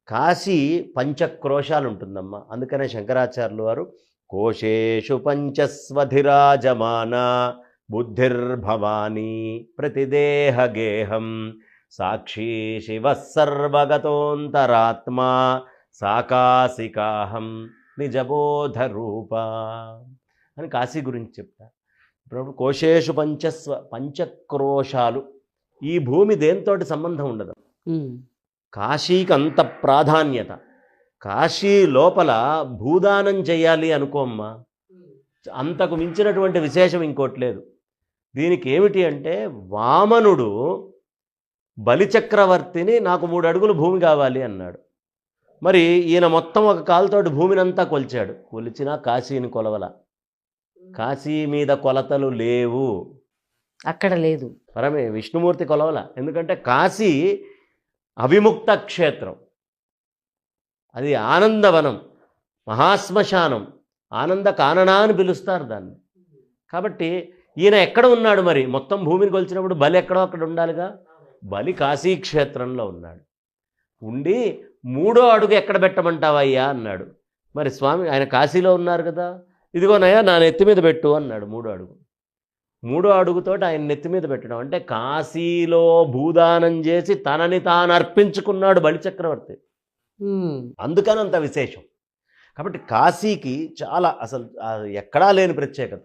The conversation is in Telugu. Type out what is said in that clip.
కాశీ పంచక్రోశాలు ఉంటుందమ్మా. అందుకనే శంకరాచార్యులు వారు కోశేషు పంచస్వధిరాజమాన బుద్ధిర్భవానీ ప్రతిదేహగేహం సాక్షి శివ సర్వగతోంతరాత్మా సాకాశికాహం నిజబోధ రూప అని కాశీ గురించి చెప్తారు. ఇప్పుడు కోశేషు పంచక్రోశాలు. ఈ భూమి దేంతోటి సంబంధం ఉండదు. కాశీకి అంత ప్రాధాన్యత. కాశీ లోపల భూదానం చేయాలి అనుకోమ్మా, అంతకు మించినటువంటి విశేషం ఇంకోటి లేదు. దీనికి ఏమిటి అంటే, వామనుడు బలిచక్రవర్తిని నాకు 3 అడుగులు భూమి కావాలి అన్నాడు. మరి ఈయన మొత్తం ఒక కాలుతోటి భూమిని అంతా కొలిచాడు. కొలిచినా కాశీని కొలవల. కాశీ మీద కొలతలు లేవు, అక్కడ లేదు. విష్ణుమూర్తి కొలవల. ఎందుకంటే కాశీ అవిముక్త క్షేత్రం, అది ఆనందవనం, మహాశ్మశానం, ఆనంద కాననా అని పిలుస్తారు దాన్ని. కాబట్టి ఈయన ఎక్కడ ఉన్నాడు? మరి మొత్తం భూమిని కొలిచినప్పుడు బలి ఎక్కడో అక్కడ ఉండాలిగా. బలి కాశీ క్షేత్రంలో ఉన్నాడు. ఉండి 3వ అడుగు ఎక్కడ పెట్టమంటావయ్యా అన్నాడు. మరి స్వామి ఆయన కాశీలో ఉన్నారు కదా, ఇదిగోనయ్యా నా నెత్తి మీద పెట్టు అన్నాడు. 3వ అడుగు. 3వ అడుగుతోటి ఆయన నెత్తి మీద పెట్టడం అంటే కాశీలో భూదానం చేసి తనని తాను అర్పించుకున్నాడు బలిచక్రవర్తి. అందుకని అంత విశేషం. కాబట్టి కాశీకి చాలా అసలు ఎక్కడా లేని ప్రత్యేకత.